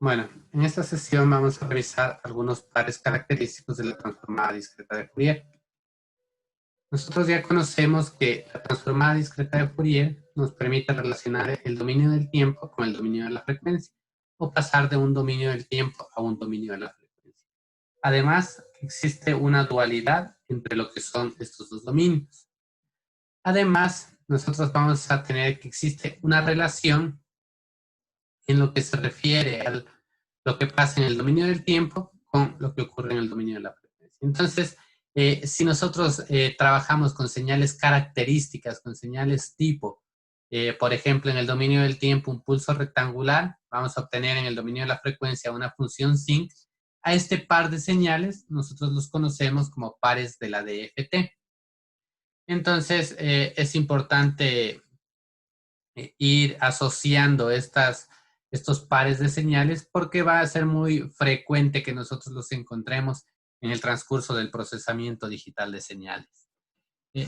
Bueno, en esta sesión vamos a revisar algunos pares característicos de la transformada discreta de Fourier. Nosotros ya conocemos que la transformada discreta de Fourier nos permite relacionar el dominio del tiempo con el dominio de la frecuencia o pasar de un dominio del tiempo a un dominio de la frecuencia. Además, existe una dualidad entre lo que son estos dos dominios. Además, nosotros vamos a tener que existe una relación en lo que se refiere a lo que pasa en el dominio del tiempo con lo que ocurre en el dominio de la frecuencia. Entonces, si nosotros trabajamos con señales características, con señales tipo, por ejemplo, en el dominio del tiempo un pulso rectangular, vamos a obtener en el dominio de la frecuencia una función sinc. A este par de señales nosotros los conocemos como pares de la DFT. Entonces, es importante ir asociando estos pares de señales porque va a ser muy frecuente que nosotros los encontremos en el transcurso del procesamiento digital de señales.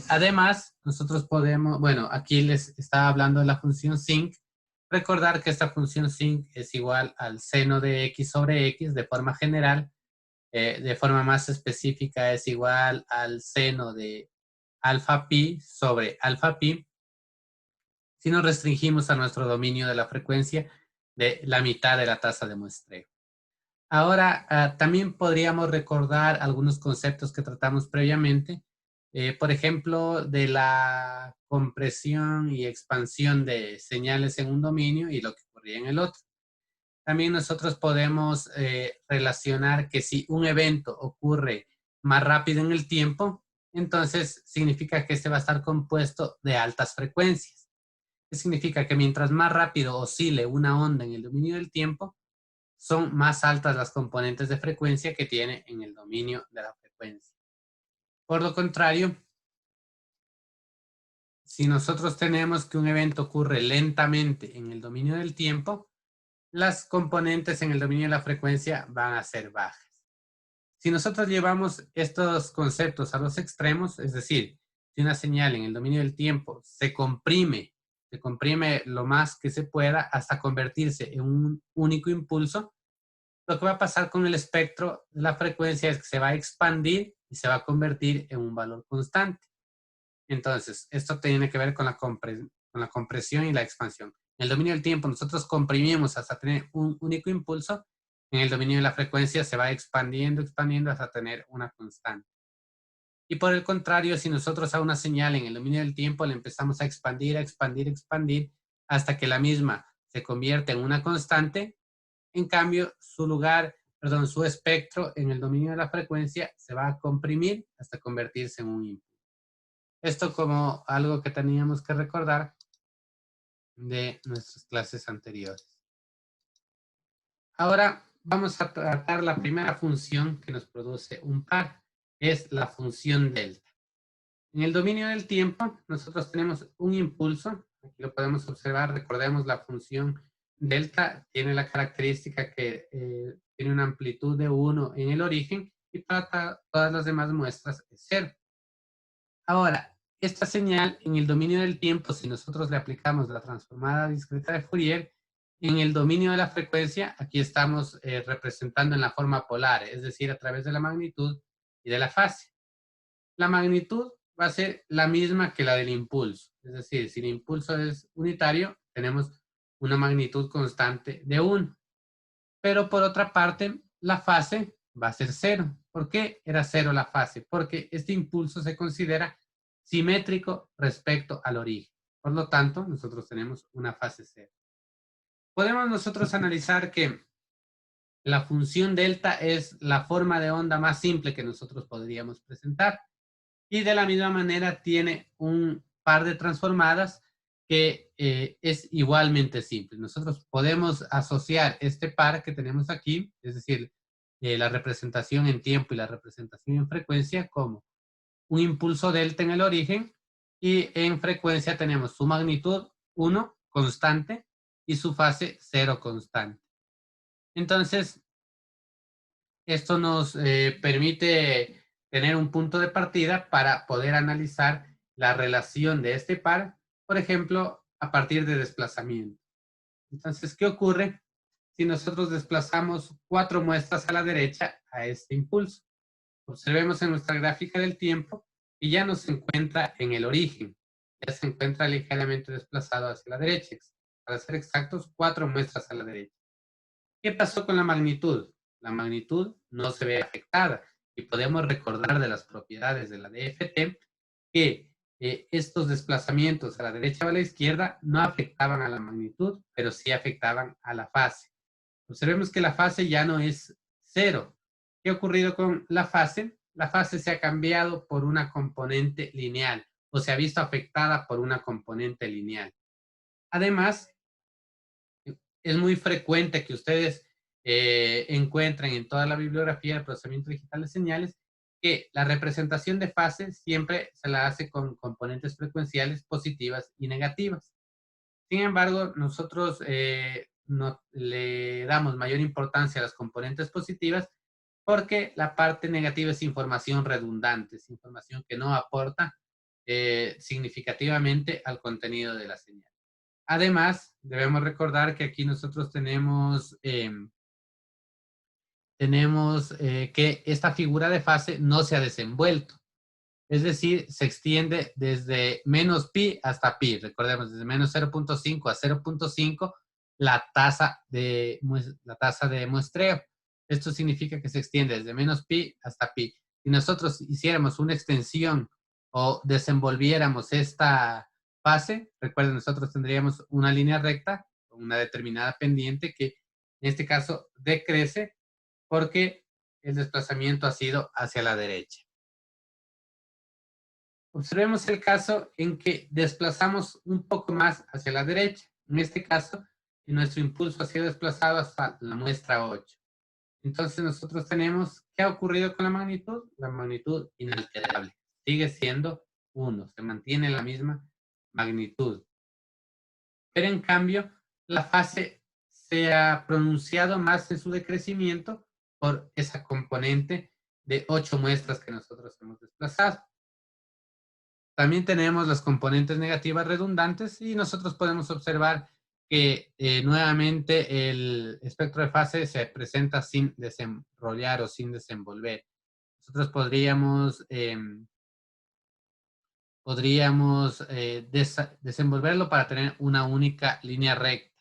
Además, nosotros podemos, bueno, aquí les estaba hablando de la función sinc. Recordar que esta función sinc es igual al seno de x sobre x de forma general. De forma más específica es igual al seno de alfa pi sobre alfa pi si nos restringimos a nuestro dominio de la frecuencia de la mitad de la tasa de muestreo. Ahora, también podríamos recordar algunos conceptos que tratamos previamente, por ejemplo, de la compresión y expansión de señales en un dominio y lo que ocurría en el otro. También nosotros podemos relacionar que si un evento ocurre más rápido en el tiempo, entonces significa que este va a estar compuesto de altas frecuencias. ¿Qué significa? Que mientras más rápido oscile una onda en el dominio del tiempo, son más altas las componentes de frecuencia que tiene en el dominio de la frecuencia. Por lo contrario, si nosotros tenemos que un evento ocurre lentamente en el dominio del tiempo, las componentes en el dominio de la frecuencia van a ser bajas. Si nosotros llevamos estos conceptos a los extremos, es decir, si una señal en el dominio del tiempo se comprime lo más que se pueda hasta convertirse en un único impulso, lo que va a pasar con el espectro de la frecuencia es que se va a expandir y se va a convertir en un valor constante. Entonces, esto tiene que ver con la compresión y la expansión. En el dominio del tiempo nosotros comprimimos hasta tener un único impulso. En el dominio de la frecuencia se va expandiendo hasta tener una constante. Y por el contrario, si nosotros a una señal en el dominio del tiempo le empezamos a expandir, hasta que la misma se convierte en una constante, en cambio, su espectro en el dominio de la frecuencia se va a comprimir hasta convertirse en un impulso. Esto como algo que teníamos que recordar de nuestras clases anteriores. Ahora vamos a tratar la primera función que nos produce un par, es la función delta. En el dominio del tiempo, nosotros tenemos un impulso, aquí lo podemos observar, recordemos la función delta tiene la característica que tiene una amplitud de 1 en el origen y para todas las demás muestras es 0. Ahora, esta señal en el dominio del tiempo, si nosotros le aplicamos la transformada discreta de Fourier, en el dominio de la frecuencia, aquí estamos representando en la forma polar, es decir, a través de la magnitud y de la fase. La magnitud va a ser la misma que la del impulso. Es decir, si el impulso es unitario, tenemos una magnitud constante de 1. Pero por otra parte, la fase va a ser 0. ¿Por qué era 0 la fase? Porque este impulso se considera simétrico respecto al origen. Por lo tanto, nosotros tenemos una fase 0. Podemos nosotros analizar que la función delta es la forma de onda más simple que nosotros podríamos presentar. Y de la misma manera tiene un par de transformadas que es igualmente simple. Nosotros podemos asociar este par que tenemos aquí, es decir, la representación en tiempo y la representación en frecuencia como un impulso delta en el origen y en frecuencia tenemos su magnitud 1 constante y su fase 0 constante. Entonces, esto nos permite tener un punto de partida para poder analizar la relación de este par, por ejemplo, a partir de desplazamiento. Entonces, ¿qué ocurre si nosotros desplazamos 4 muestras a la derecha a este impulso. Observemos en nuestra gráfica del tiempo y ya no se encuentra en el origen, ya se encuentra ligeramente desplazado hacia la derecha. Para ser exactos, 4 muestras a la derecha. ¿Qué pasó con la magnitud? La magnitud no se ve afectada y podemos recordar de las propiedades de la DFT que estos desplazamientos a la derecha o a la izquierda no afectaban a la magnitud, pero sí afectaban a la fase. Observemos que la fase ya no es 0. ¿Qué ha ocurrido con la fase? La fase se ha cambiado por una componente lineal o se ha visto afectada por una componente lineal. Además, es muy frecuente que ustedes encuentren en toda la bibliografía de procesamiento digital de señales que la representación de fase siempre se la hace con componentes frecuenciales positivas y negativas. Sin embargo, nosotros no le damos mayor importancia a las componentes positivas porque la parte negativa es información redundante, es información que no aporta significativamente al contenido de la señal. Además, debemos recordar que aquí nosotros tenemos que esta figura de fase no se ha desenvuelto. Es decir, se extiende desde menos pi hasta pi. Recordemos, desde menos 0.5 a 0.5 la tasa de muestreo. Esto significa que se extiende desde menos pi hasta pi. Si nosotros hiciéramos una extensión o desenvolviéramos esta fase, recuerden, nosotros tendríamos una línea recta con una determinada pendiente que en este caso decrece porque el desplazamiento ha sido hacia la derecha. Observemos el caso en que desplazamos un poco más hacia la derecha. En este caso, nuestro impulso ha sido desplazado hasta la muestra 8. Entonces nosotros tenemos, ¿qué ha ocurrido con la magnitud? La magnitud inalterable. Sigue siendo 1, se mantiene la misma magnitud. Pero en cambio, la fase se ha pronunciado más en su decrecimiento por esa componente de 8 muestras que nosotros hemos desplazado. También tenemos las componentes negativas redundantes y nosotros podemos observar que nuevamente el espectro de fase se presenta sin desenrollar o sin desenvolver. Nosotros podríamos desenvolverlo para tener una única línea recta.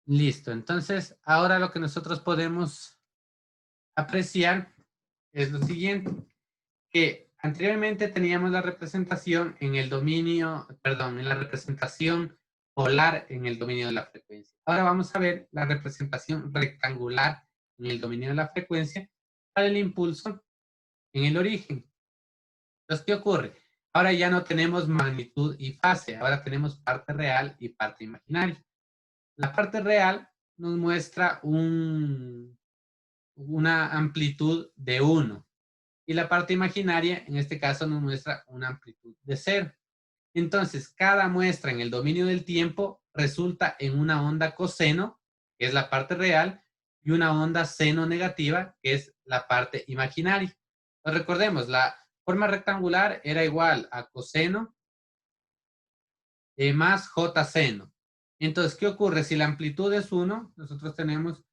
Listo, entonces ahora lo que nosotros podemos apreciar es lo siguiente, que anteriormente teníamos la representación en el dominio, perdón, en la representación polar en el dominio de la frecuencia. Ahora vamos a ver la representación rectangular en el dominio de la frecuencia para el impulso en el origen. Entonces, ¿qué ocurre? Ahora ya no tenemos magnitud y fase, ahora tenemos parte real y parte imaginaria. La parte real nos muestra una amplitud de 1. Y la parte imaginaria, en este caso, nos muestra una amplitud de 0. Entonces, cada muestra en el dominio del tiempo resulta en una onda coseno, que es la parte real, y una onda seno negativa, que es la parte imaginaria. Entonces, recordemos, la forma rectangular era igual a coseno más j seno. Entonces, ¿qué ocurre? Si la amplitud es 1, nosotros tenemos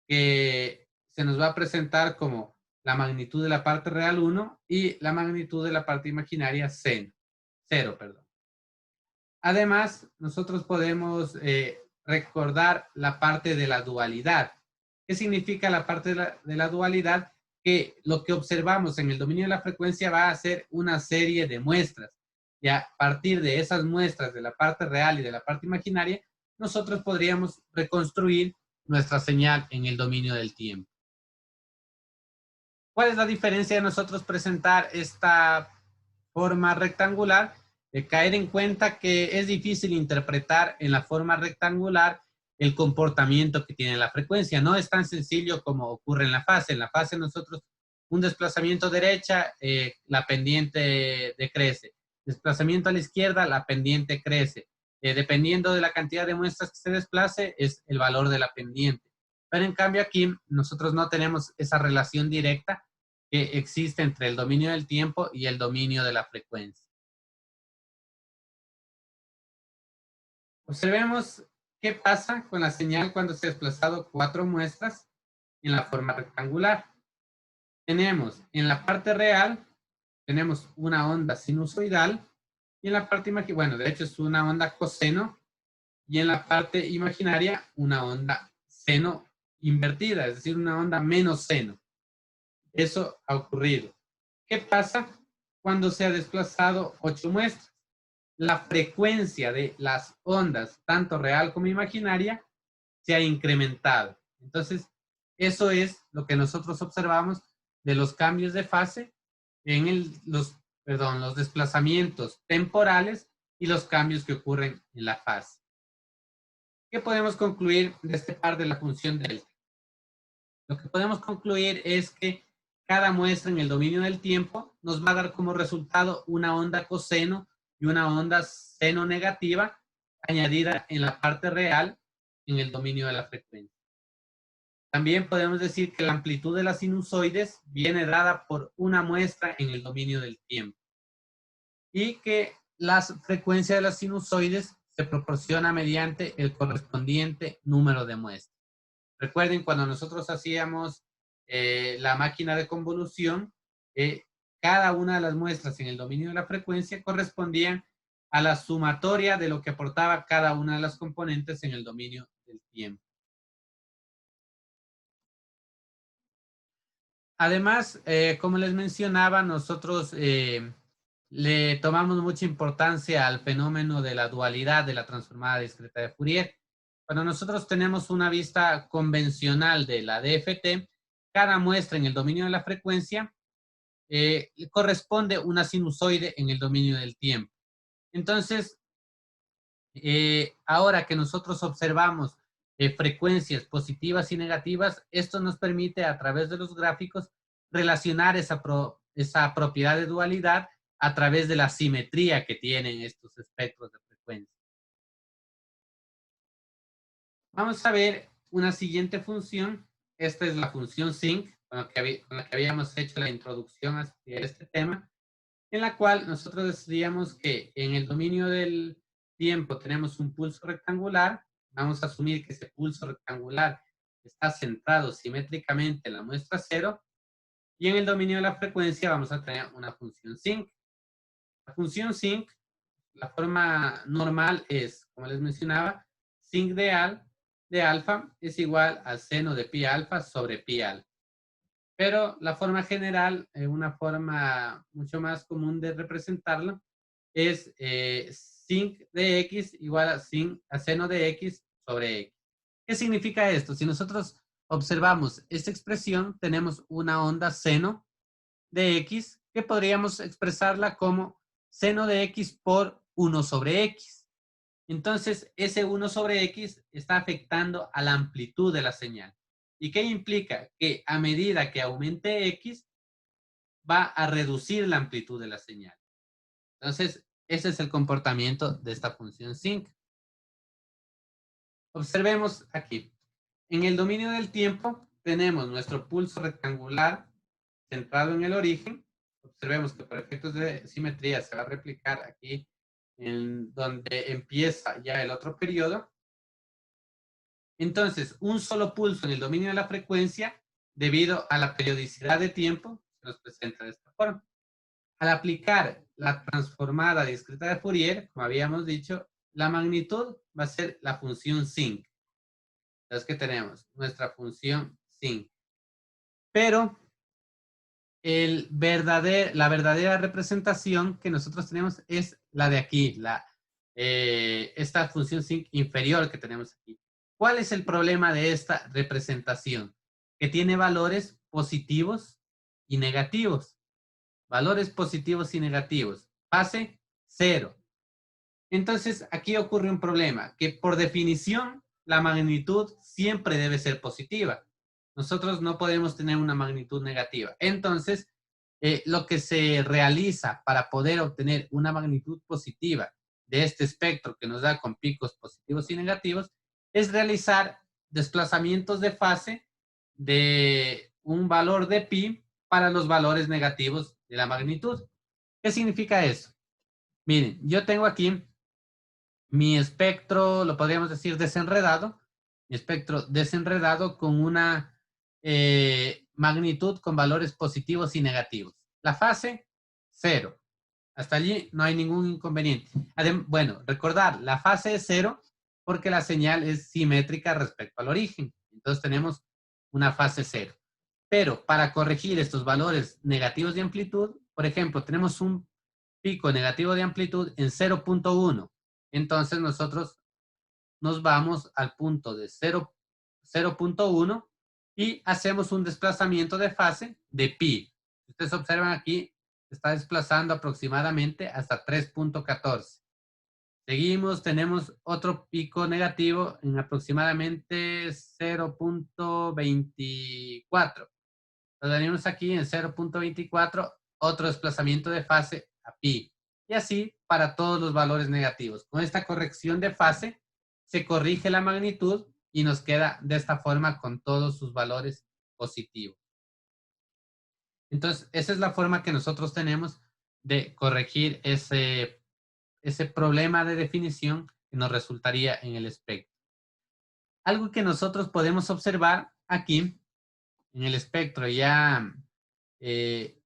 que se nos va a presentar como la magnitud de la parte real 1 y la magnitud de la parte imaginaria 0. Además, nosotros podemos recordar la parte de la dualidad. ¿Qué significa la parte de la dualidad? Que lo que observamos en el dominio de la frecuencia va a ser una serie de muestras. Y a partir de esas muestras de la parte real y de la parte imaginaria, nosotros podríamos reconstruir nuestra señal en el dominio del tiempo. ¿Cuál es la diferencia de nosotros presentar esta forma rectangular? Caer en cuenta que es difícil interpretar en la forma rectangular el comportamiento que tiene la frecuencia. No es tan sencillo como ocurre en la fase. En la fase nosotros, un desplazamiento derecha, la pendiente decrece. Desplazamiento a la izquierda, la pendiente crece. Dependiendo de la cantidad de muestras que se desplace, es el valor de la pendiente. Pero en cambio aquí nosotros no tenemos esa relación directa que existe entre el dominio del tiempo y el dominio de la frecuencia. Observemos qué pasa con la señal cuando se ha desplazado 4 muestras en la forma rectangular. Tenemos en la parte real, tenemos una onda sinusoidal y en la parte imaginaria, bueno, de hecho es una onda coseno y en la parte imaginaria una onda seno invertida, es decir, una onda menos seno. Eso ha ocurrido. ¿Qué pasa cuando se ha desplazado 8 muestras? La frecuencia de las ondas, tanto real como imaginaria, se ha incrementado. Entonces, eso es lo que nosotros observamos de los cambios de fase en los desplazamientos temporales y los cambios que ocurren en la fase. ¿Qué podemos concluir de este par de la función delta? Lo que podemos concluir es que cada muestra en el dominio del tiempo nos va a dar como resultado una onda coseno y una onda seno negativa añadida en la parte real en el dominio de la frecuencia. También podemos decir que la amplitud de las sinusoides viene dada por una muestra en el dominio del tiempo y que la frecuencia de las sinusoides se proporciona mediante el correspondiente número de muestras. Recuerden, cuando nosotros hacíamos la máquina de convolución, cada una de las muestras en el dominio de la frecuencia correspondían a la sumatoria de lo que aportaba cada una de las componentes en el dominio del tiempo. Además, como les mencionaba, nosotros le tomamos mucha importancia al fenómeno de la dualidad de la transformada discreta de Fourier. Cuando nosotros tenemos una vista convencional de la DFT, cada muestra en el dominio de la frecuencia corresponde una sinusoide en el dominio del tiempo. Entonces, ahora que nosotros observamos frecuencias positivas y negativas, esto nos permite a través de los gráficos relacionar esa propiedad de dualidad a través de la simetría que tienen estos espectros de frecuencia. Vamos a ver una siguiente función. Esta es la función sinc, con la que habíamos hecho la introducción a este tema, en la cual nosotros decidíamos que en el dominio del tiempo tenemos un pulso rectangular. Vamos a asumir que ese pulso rectangular está centrado simétricamente en la muestra 0. Y en el dominio de la frecuencia vamos a tener una función sinc. La función sinc, la forma normal es, como les mencionaba, sinc de alfa es igual al seno de pi alfa sobre pi alfa. Pero la forma general, una forma mucho más común de representarlo, es sinc de x igual a seno de x sobre x. ¿Qué significa esto? Si nosotros observamos esta expresión, tenemos una onda seno de x que podríamos expresarla como seno de x por 1 sobre x. Entonces, ese 1 sobre x está afectando a la amplitud de la señal. ¿Y qué implica? Que a medida que aumente x, va a reducir la amplitud de la señal. Entonces, ese es el comportamiento de esta función sinc. Observemos aquí. En el dominio del tiempo tenemos nuestro pulso rectangular centrado en el origen. Observemos que por efectos de simetría se va a replicar aquí en donde empieza ya el otro periodo. Entonces, un solo pulso en el dominio de la frecuencia, debido a la periodicidad de tiempo, se nos presenta de esta forma. Al aplicar la transformada discreta de Fourier, como habíamos dicho, la magnitud va a ser la función sinc. Entonces, ¿qué tenemos? Nuestra función sinc. Pero la verdadera representación que nosotros tenemos es la de aquí, esta función sinc inferior que tenemos aquí. ¿Cuál es el problema de esta representación? Que tiene valores positivos y negativos. Valores positivos y negativos. Fase 0. Entonces, aquí ocurre un problema, que por definición, la magnitud siempre debe ser positiva. Nosotros no podemos tener una magnitud negativa. Entonces, lo que se realiza para poder obtener una magnitud positiva de este espectro que nos da con picos positivos y negativos es realizar desplazamientos de fase de un valor de pi para los valores negativos de la magnitud. ¿Qué significa eso? Miren, yo tengo aquí mi espectro, lo podríamos decir desenredado, mi espectro desenredado con una magnitud con valores positivos y negativos. La fase, 0. Hasta allí no hay ningún inconveniente. Bueno, recordar, la fase es 0 porque la señal es simétrica respecto al origen. Entonces tenemos una fase 0. Pero para corregir estos valores negativos de amplitud, por ejemplo, tenemos un pico negativo de amplitud en 0.1. Entonces nosotros nos vamos al punto de 0.1 y hacemos un desplazamiento de fase de pi. Ustedes observan aquí, está desplazando aproximadamente hasta 3.14. Seguimos, tenemos otro pico negativo en aproximadamente 0.24. Lo tenemos aquí en 0.24, otro desplazamiento de fase a pi. Y así para todos los valores negativos. Con esta corrección de fase, se corrige la magnitud y nos queda de esta forma con todos sus valores positivos. Entonces, esa es la forma que nosotros tenemos de corregir ese problema de definición que nos resultaría en el espectro. Algo que nosotros podemos observar aquí en el espectro ya el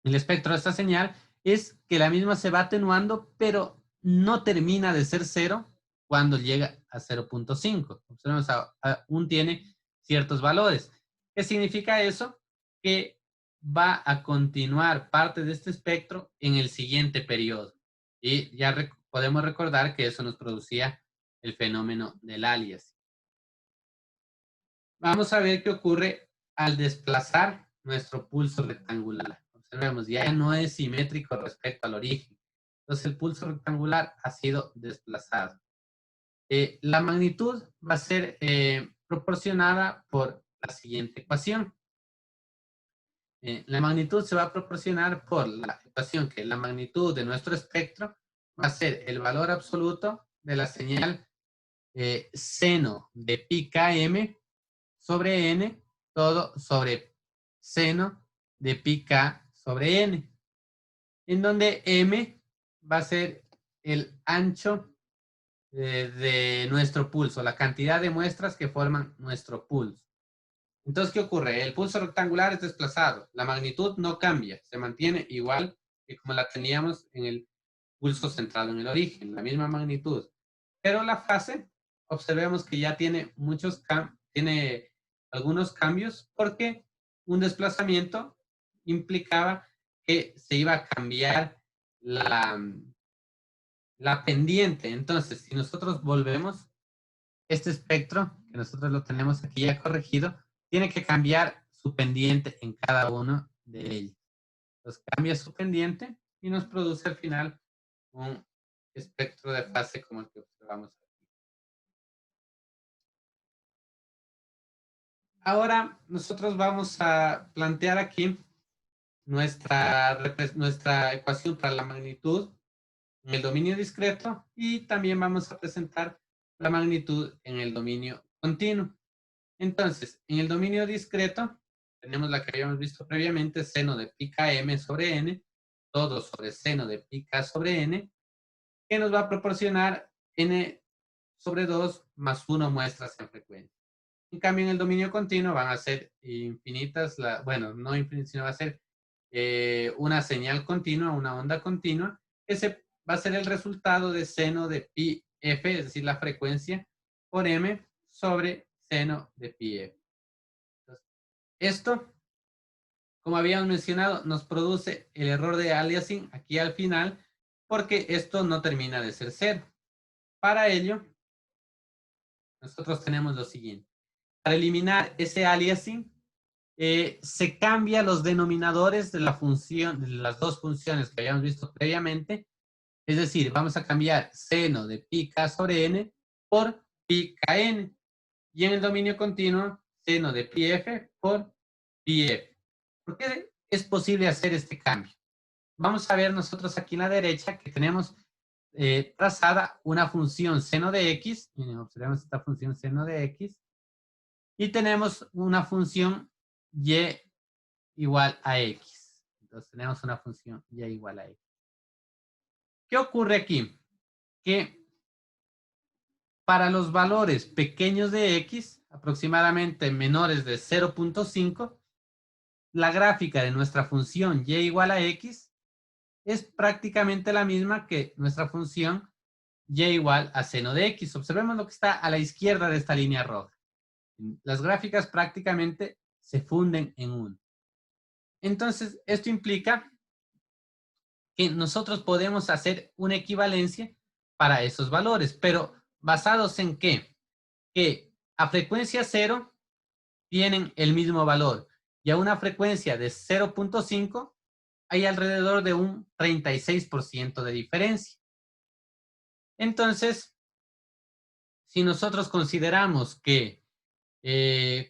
espectro de esta señal es que la misma se va atenuando, pero no termina de ser 0 cuando llega a 0.5. Observemos, aún tiene ciertos valores. ¿Qué significa eso? Que va a continuar parte de este espectro en el siguiente periodo. Y ya podemos recordar que eso nos producía el fenómeno del alias. Vamos a ver qué ocurre al desplazar nuestro pulso rectangular. Observemos, ya no es simétrico respecto al origen. Entonces el pulso rectangular ha sido desplazado. La magnitud va a ser proporcionada por la siguiente ecuación. La magnitud se va a proporcionar por la ecuación que la magnitud de nuestro espectro va a ser el valor absoluto de la señal seno de pi km sobre n, todo sobre seno de pi k sobre n, en donde m va a ser el ancho de nuestro pulso, la cantidad de muestras que forman nuestro pulso. Entonces, ¿qué ocurre? El pulso rectangular es desplazado, la magnitud no cambia, se mantiene igual que como la teníamos en el pulso centrado en el origen, la misma magnitud. Pero la fase, observemos que ya tiene tiene algunos cambios porque un desplazamiento implicaba que se iba a cambiar la pendiente. Entonces, si nosotros volvemos este espectro, que nosotros lo tenemos aquí ya corregido, tiene que cambiar su pendiente en cada uno de ellos. Entonces cambia su pendiente y nos produce al final un espectro de fase como el que observamos aquí. Ahora nosotros vamos a plantear aquí nuestra ecuación para la magnitud en el dominio discreto y también vamos a presentar la magnitud en el dominio continuo. Entonces, en el dominio discreto tenemos la que habíamos visto previamente, seno de pi km sobre n, todo sobre seno de pi k sobre n, que nos va a proporcionar n sobre 2 más 1 muestras en frecuencia. En cambio, en el dominio continuo van a ser infinitas, bueno, no infinitas, sino va a ser una señal continua, una onda continua, que va a ser el resultado de seno de pi f, es decir, la frecuencia, por m sobre seno de pi f. Entonces, esto, como habíamos mencionado, nos produce el error de aliasing aquí al final, porque esto no termina de ser 0. Para ello, nosotros tenemos lo siguiente. Para eliminar ese aliasing, se cambia los denominadores de la función, de las dos funciones que habíamos visto previamente. Es decir, vamos a cambiar seno de pi k sobre n por pi kn. Y en el dominio continuo, seno de pi f por pi f. ¿Por qué es posible hacer este cambio? Vamos a ver nosotros aquí en la derecha que tenemos trazada una función seno de x. Miren, observemos esta función seno de x. Y tenemos una función y igual a x. Entonces tenemos una función y igual a x. ¿Qué ocurre aquí? Que para los valores pequeños de x, aproximadamente menores de 0.5, la gráfica de nuestra función y igual a x es prácticamente la misma que nuestra función y igual a seno de x. Observemos lo que está a la izquierda de esta línea roja. Las gráficas prácticamente se funden en uno. Entonces, esto implica que nosotros podemos hacer una equivalencia para esos valores, pero ¿basados en qué? Que a frecuencia cero tienen el mismo valor y a una frecuencia de 0.5 hay alrededor de un 36% de diferencia. Entonces, si nosotros consideramos que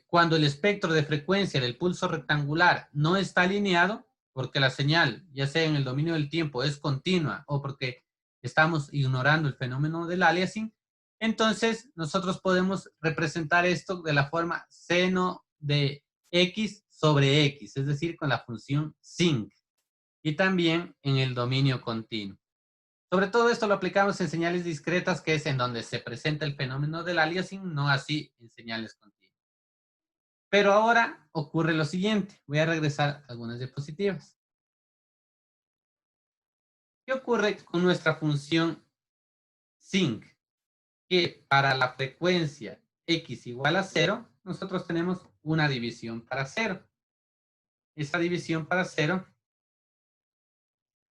cuando el espectro de frecuencia del pulso rectangular no está alineado, porque la señal, ya sea en el dominio del tiempo, es continua o porque estamos ignorando el fenómeno del aliasing, entonces nosotros podemos representar esto de la forma seno de x sobre x, es decir, con la función sinc, y también en el dominio continuo. Sobre todo esto lo aplicamos en señales discretas, que es en donde se presenta el fenómeno del aliasing, no así en señales continuas. Pero ahora ocurre lo siguiente. Voy a regresar a algunas diapositivas. ¿Qué ocurre con nuestra función sinc? Que para la frecuencia x igual a 0, nosotros tenemos una división para 0. Esa división para 0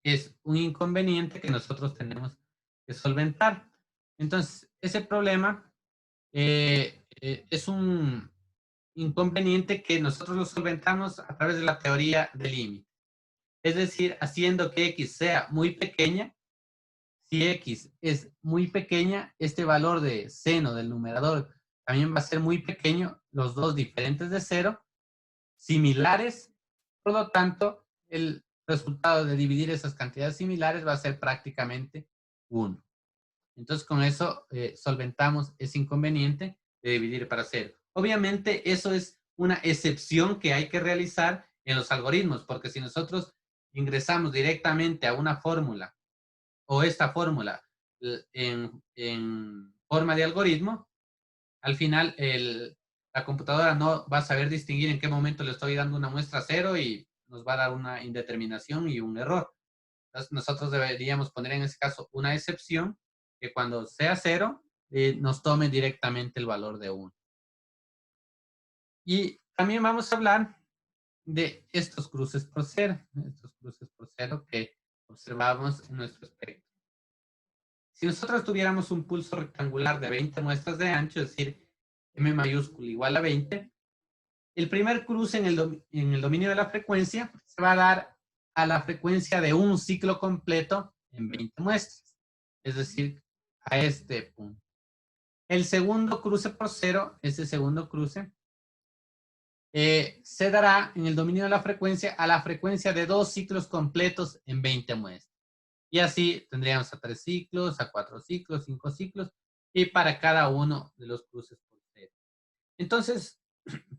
es un inconveniente que nosotros tenemos que solventar. Entonces, ese problema es un inconveniente que nosotros lo solventamos a través de la teoría del límite. Es decir, haciendo que x sea muy pequeña. Si x es muy pequeña, este valor de seno del numerador también va a ser muy pequeño, los dos diferentes de 0, similares. Por lo tanto, el resultado de dividir esas cantidades similares va a ser prácticamente 1. Entonces, con eso solventamos ese inconveniente de dividir para 0. Obviamente, eso es una excepción que hay que realizar en los algoritmos, porque si nosotros ingresamos directamente a una fórmula o esta fórmula en forma de algoritmo, al final la computadora no va a saber distinguir en qué momento le estoy dando una muestra 0 y nos va a dar una indeterminación y un error. Entonces, nosotros deberíamos poner en ese caso una excepción que cuando sea 0 nos tome directamente el valor de 1. Y también vamos a hablar de estos cruces por 0, que observamos en nuestro espectro. Si nosotros tuviéramos un pulso rectangular de 20 muestras de ancho, es decir, m mayúscula igual a 20, el primer cruce en el dominio de la frecuencia se va a dar a la frecuencia de un ciclo completo en 20 muestras, es decir, a este punto. El segundo cruce por 0, ese segundo cruce, se dará en el dominio de la frecuencia a la frecuencia de 2 ciclos completos en 20 muestras. Y así tendríamos a 3 ciclos, a 4 ciclos, 5 ciclos, y para cada uno de los cruces por 0. Entonces,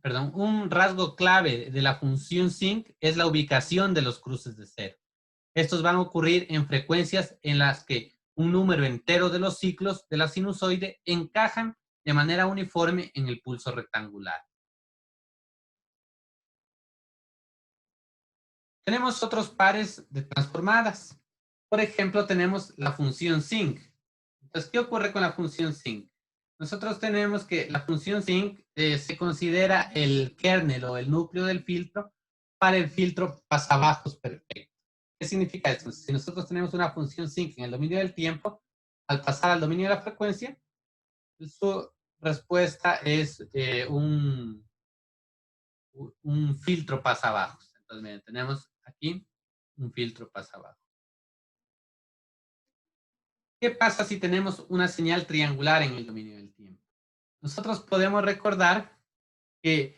perdón, un rasgo clave de la función sinc es la ubicación de los cruces de 0. Estos van a ocurrir en frecuencias en las que un número entero de los ciclos de la sinusoide encajan de manera uniforme en el pulso rectangular. Tenemos otros pares de transformadas. Por ejemplo, tenemos la función sinc. Entonces, ¿qué ocurre con la función sinc? Nosotros tenemos que la función sinc se considera el kernel o el núcleo del filtro para el filtro pasabajos perfecto. ¿Qué significa esto? Si nosotros tenemos una función sinc en el dominio del tiempo, al pasar al dominio de la frecuencia, su respuesta es un filtro pasabajos. Entonces, miren, tenemos aquí un filtro pasabajo. ¿Qué pasa si tenemos una señal triangular en el dominio del tiempo? Nosotros podemos recordar que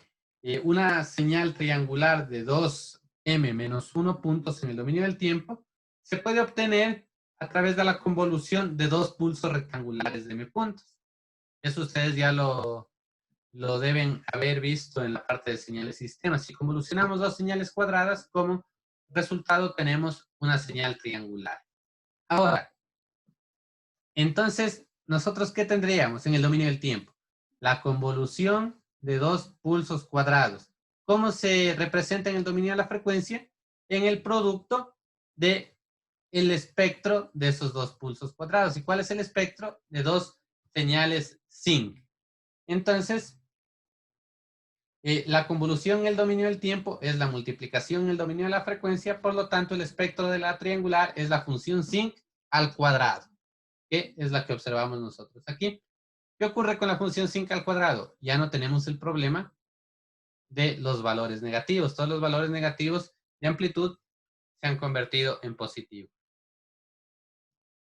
una señal triangular de 2m menos 1 puntos en el dominio del tiempo se puede obtener a través de la convolución de dos pulsos rectangulares de m puntos. Eso ustedes ya lo deben haber visto en la parte de señales sistemas. Si convolucionamos dos señales cuadradas, como resultado tenemos una señal triangular. Ahora, Entonces, ¿nosotros qué tendríamos en el dominio del tiempo? La convolución de dos pulsos cuadrados. ¿Cómo se representa en el dominio de la frecuencia? En el producto de el espectro de esos dos pulsos cuadrados. ¿Y cuál es el espectro? De dos señales sinc. Entonces, la convolución en el dominio del tiempo es la multiplicación en el dominio de la frecuencia, por lo tanto, el espectro de la triangular es la función sinc al cuadrado, que es la que observamos nosotros aquí. ¿Qué ocurre con la función sinc al cuadrado? Ya no tenemos el problema de los valores negativos. Todos los valores negativos de amplitud se han convertido en positivos.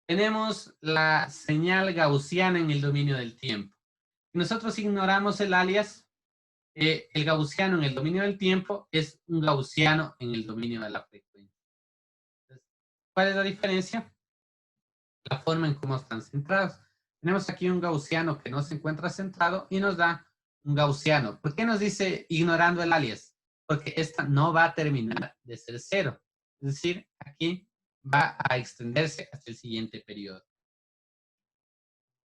Tenemos la señal gaussiana en el dominio del tiempo. Si nosotros ignoramos el alias, el gaussiano en el dominio del tiempo es un gaussiano en el dominio de la frecuencia. Entonces, ¿cuál es la diferencia? La forma en cómo están centrados. Tenemos aquí un gaussiano que no se encuentra centrado y nos da un gaussiano. ¿Por qué nos dice ignorando el alias? Porque esta no va a terminar de ser cero. Es decir, aquí va a extenderse hasta el siguiente periodo.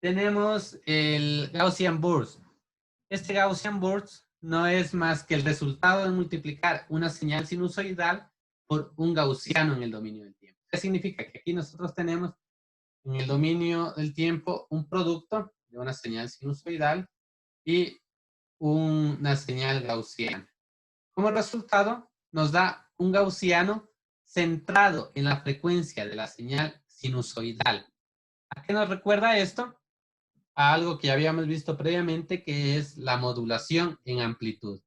Tenemos el Gaussian burst. Este Gaussian burst no es más que el resultado de multiplicar una señal sinusoidal por un gaussiano en el dominio del tiempo. ¿Qué significa? Que aquí nosotros tenemos en el dominio del tiempo un producto de una señal sinusoidal y una señal gaussiana. Como resultado, nos da un gaussiano centrado en la frecuencia de la señal sinusoidal. ¿A qué nos recuerda esto? A algo que ya habíamos visto previamente, que es la modulación en amplitud.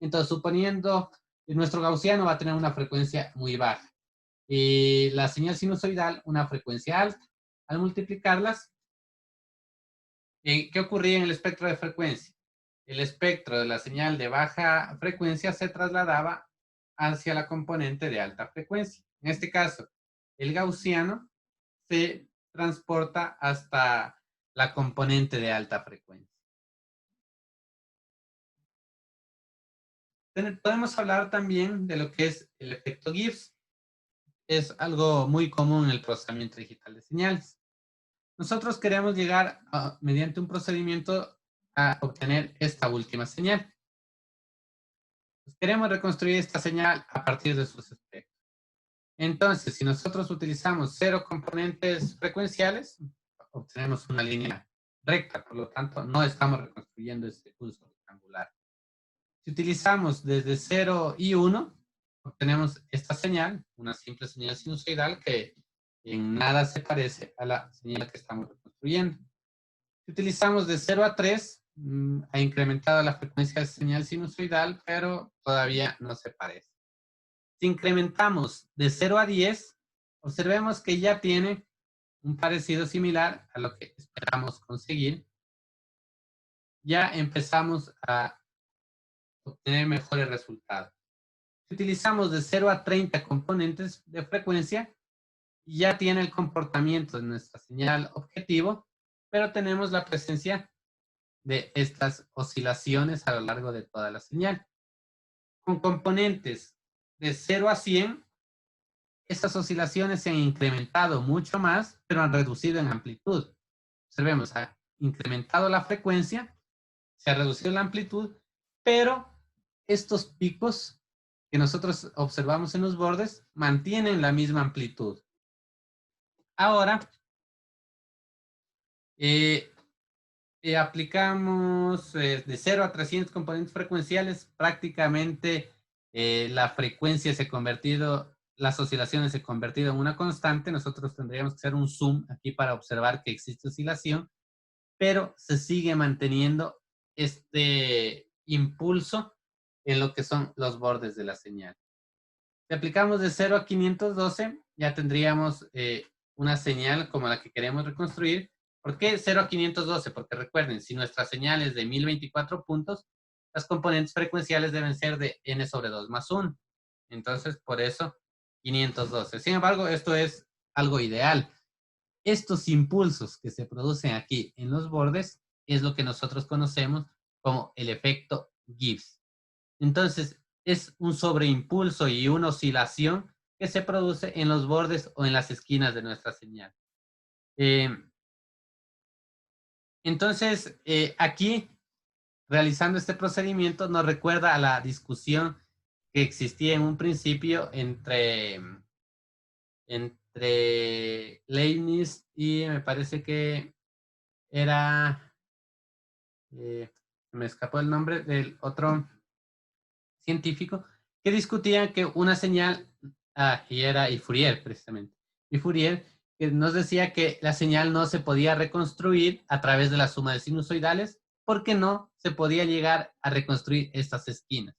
Entonces, suponiendo que nuestro gaussiano va a tener una frecuencia muy baja y la señal sinusoidal una frecuencia alta. Al multiplicarlas, ¿qué ocurría en el espectro de frecuencia? El espectro de la señal de baja frecuencia se trasladaba hacia la componente de alta frecuencia. En este caso, el gaussiano se transporta hasta la componente de alta frecuencia. Podemos hablar también de lo que es el efecto Gibbs. Es algo muy común en el procesamiento digital de señales. Nosotros queremos llegar mediante un procedimiento a obtener esta última señal. Pues queremos reconstruir esta señal a partir de sus espectros. Entonces, si nosotros utilizamos 0 componentes frecuenciales, obtenemos una línea recta, por lo tanto, no estamos reconstruyendo este pulso rectangular. Si utilizamos desde 0 y 1, obtenemos esta señal, una simple señal sinusoidal que en nada se parece a la señal que estamos reconstruyendo. Si utilizamos de 0 a 3, ha incrementado la frecuencia de señal sinusoidal, pero todavía no se parece. Si incrementamos de 0 a 10, observemos que ya tiene un parecido similar a lo que esperamos conseguir. Ya empezamos a obtener mejores resultados. Si utilizamos de 0 a 30 componentes de frecuencia, ya tiene el comportamiento de nuestra señal objetivo, pero tenemos la presencia de estas oscilaciones a lo largo de toda la señal. Con componentes de 0 a 100, estas oscilaciones se han incrementado mucho más, pero han reducido en amplitud. Observemos, ha incrementado la frecuencia, se ha reducido la amplitud, pero estos picos que nosotros observamos en los bordes mantienen la misma amplitud. Ahora, aplicamos de 0 a 300 componentes frecuenciales, prácticamente la frecuencia se ha convertido, las oscilaciones se han convertido en una constante. Nosotros tendríamos que hacer un zoom aquí para observar que existe oscilación, pero se sigue manteniendo este impulso en lo que son los bordes de la señal. Si aplicamos de 0 a 512, ya tendríamos una señal como la que queremos reconstruir. ¿Por qué 0 a 512? Porque recuerden, si nuestra señal es de 1024 puntos, las componentes frecuenciales deben ser de n sobre 2 más 1. Entonces, por eso, 512. Sin embargo, esto es algo ideal. Estos impulsos que se producen aquí en los bordes es lo que nosotros conocemos como el efecto Gibbs. Entonces, es un sobreimpulso y una oscilación que se produce en los bordes o en las esquinas de nuestra señal. Entonces, aquí, realizando este procedimiento, nos recuerda a la discusión que existía en un principio entre Leibniz y me parece que era, me escapó el nombre del otro científico, que discutían que una señal, y Fourier precisamente, y Fourier que nos decía que la señal no se podía reconstruir a través de la suma de sinusoidales porque no se podía llegar a reconstruir estas esquinas.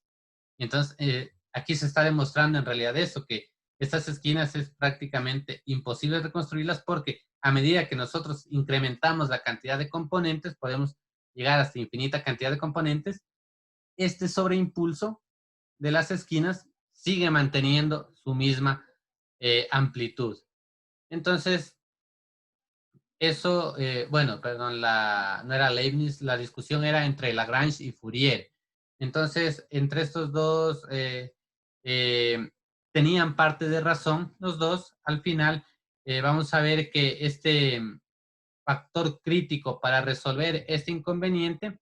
Entonces, aquí se está demostrando en realidad eso, que estas esquinas es prácticamente imposible reconstruirlas porque a medida que nosotros incrementamos la cantidad de componentes, podemos llegar hasta infinita cantidad de componentes, este sobreimpulso de las esquinas sigue manteniendo su misma amplitud. Entonces, eso, bueno, perdón, no era Leibniz, la discusión era entre Lagrange y Fourier. Entonces, entre estos dos eh, tenían parte de razón, los dos. Al final, vamos a ver que este factor crítico para resolver este inconveniente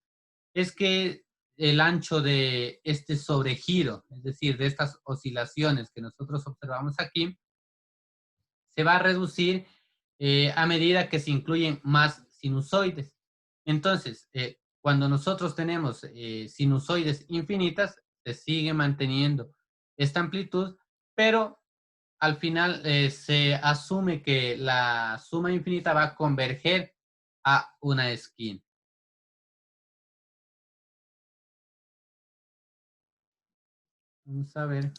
es que el ancho de este sobregiro, es decir, de estas oscilaciones que nosotros observamos aquí, se va a reducir a medida que se incluyen más sinusoides. Entonces, cuando nosotros tenemos sinusoides infinitas, se sigue manteniendo esta amplitud, pero al final se asume que la suma infinita va a converger a una esquina. Vamos a ver.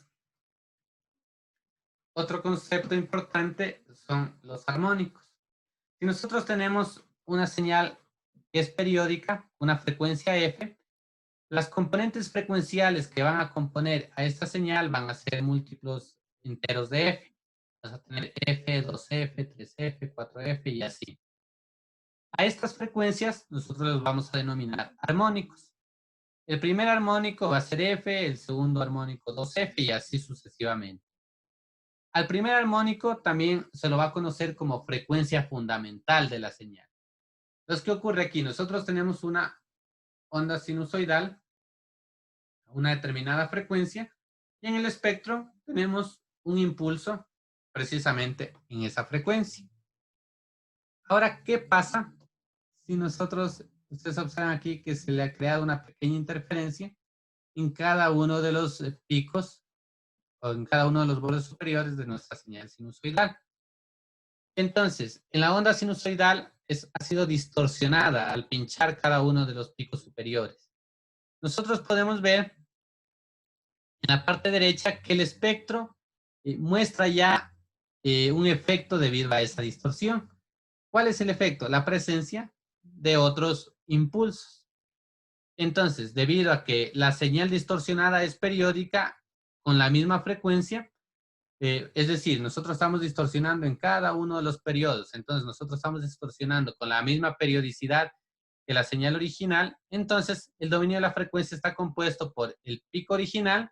Otro concepto importante son los armónicos. Si nosotros tenemos una señal que es periódica, una frecuencia f, las componentes frecuenciales que van a componer a esta señal van a ser múltiplos enteros de f. Vas a tener f, 2f, 3f, 4f y así. A estas frecuencias nosotros los vamos a denominar armónicos. El primer armónico va a ser f, el segundo armónico 2f y así sucesivamente. Al primer armónico también se lo va a conocer como frecuencia fundamental de la señal. Entonces, ¿qué ocurre aquí? Nosotros tenemos una onda sinusoidal a una determinada frecuencia y en el espectro tenemos un impulso precisamente en esa frecuencia. Ahora, ¿qué pasa si nosotros, ustedes observan aquí que se le ha creado una pequeña interferencia en cada uno de los picos o en cada uno de los bordes superiores de nuestra señal sinusoidal? Entonces, en la onda sinusoidal ha sido distorsionada al pinchar cada uno de los picos superiores. Nosotros podemos ver en la parte derecha que el espectro muestra ya un efecto debido a esa distorsión. ¿Cuál es el efecto? La presencia de otros impulsos. Entonces, debido a que la señal distorsionada es periódica con la misma frecuencia, es decir, nosotros estamos distorsionando en cada uno de los periodos, entonces nosotros estamos distorsionando con la misma periodicidad que la señal original, entonces el dominio de la frecuencia está compuesto por el pico original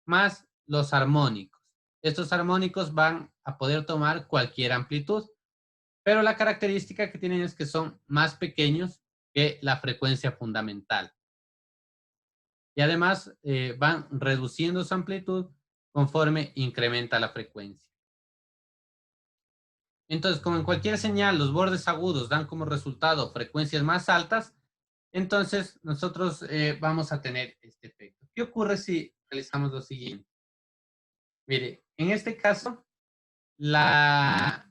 más los armónicos. Estos armónicos van a poder tomar cualquier amplitud, pero la característica que tienen es que son más pequeños que la frecuencia fundamental. Y además van reduciendo su amplitud conforme incrementa la frecuencia. Entonces, como en cualquier señal, los bordes agudos dan como resultado frecuencias más altas, entonces nosotros vamos a tener este efecto. ¿Qué ocurre si realizamos lo siguiente? Mire, en este caso, la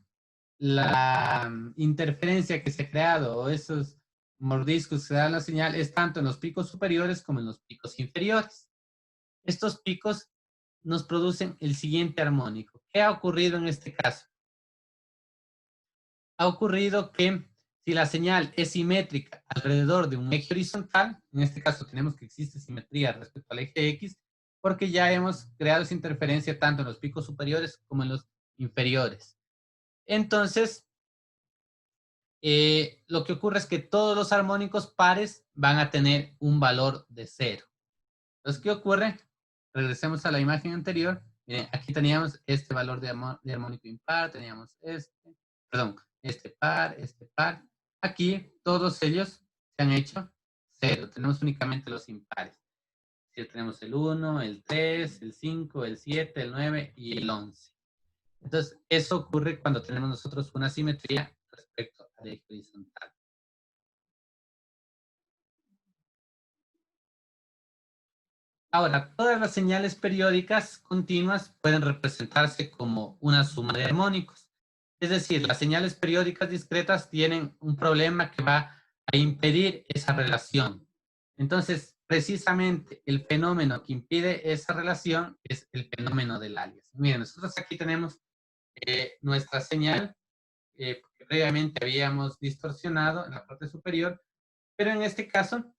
interferencia que se ha creado o esos mordiscos que se dan la señal es tanto en los picos superiores como en los picos inferiores. Estos picos nos producen el siguiente armónico. ¿Qué ha ocurrido en este caso? Ha ocurrido que si la señal es simétrica alrededor de un eje horizontal, en este caso tenemos que existe simetría respecto al eje X, porque ya hemos creado esa interferencia tanto en los picos superiores como en los inferiores. Entonces, lo que ocurre es que todos los armónicos pares van a tener un valor de 0. Entonces, ¿qué ocurre? Regresemos a la imagen anterior. Miren, aquí teníamos este valor de armónico impar, teníamos este par. Aquí todos ellos se han hecho 0. Tenemos únicamente los impares. Si tenemos el 1, el 3, el 5, el 7, el 9 y el 11. Entonces, eso ocurre cuando tenemos nosotros una simetría respecto al eje horizontal. Ahora, todas las señales periódicas continuas pueden representarse como una suma de armónicos. Es decir, las señales periódicas discretas tienen un problema que va a impedir esa relación. Entonces, precisamente el fenómeno que impide esa relación es el fenómeno del alias. Miren, nosotros aquí tenemos nuestra señal, que previamente habíamos distorsionado en la parte superior, pero en este caso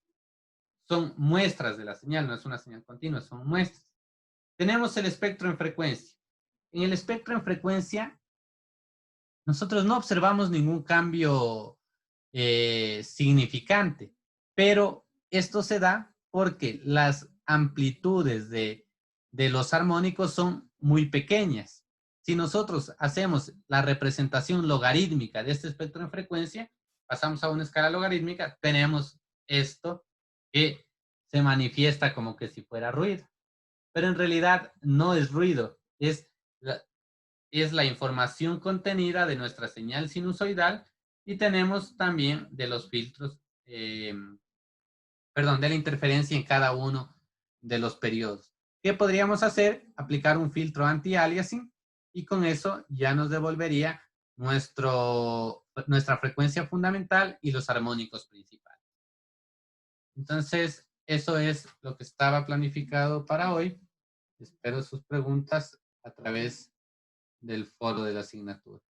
son muestras de la señal, no es una señal continua, son muestras. Tenemos el espectro en frecuencia. En el espectro en frecuencia, nosotros no observamos ningún cambio significante, pero esto se da porque las amplitudes de los armónicos son muy pequeñas. Si nosotros hacemos la representación logarítmica de este espectro en frecuencia, pasamos a una escala logarítmica, tenemos esto que se manifiesta como que si fuera ruido, pero en realidad no es ruido, es la información contenida de nuestra señal sinusoidal y tenemos también de los filtros, de la interferencia en cada uno de los periodos. ¿Qué podríamos hacer? Aplicar un filtro anti-aliasing y con eso ya nos devolvería nuestra frecuencia fundamental y los armónicos principales. Entonces, eso es lo que estaba planificado para hoy. Espero sus preguntas a través del foro de la asignatura.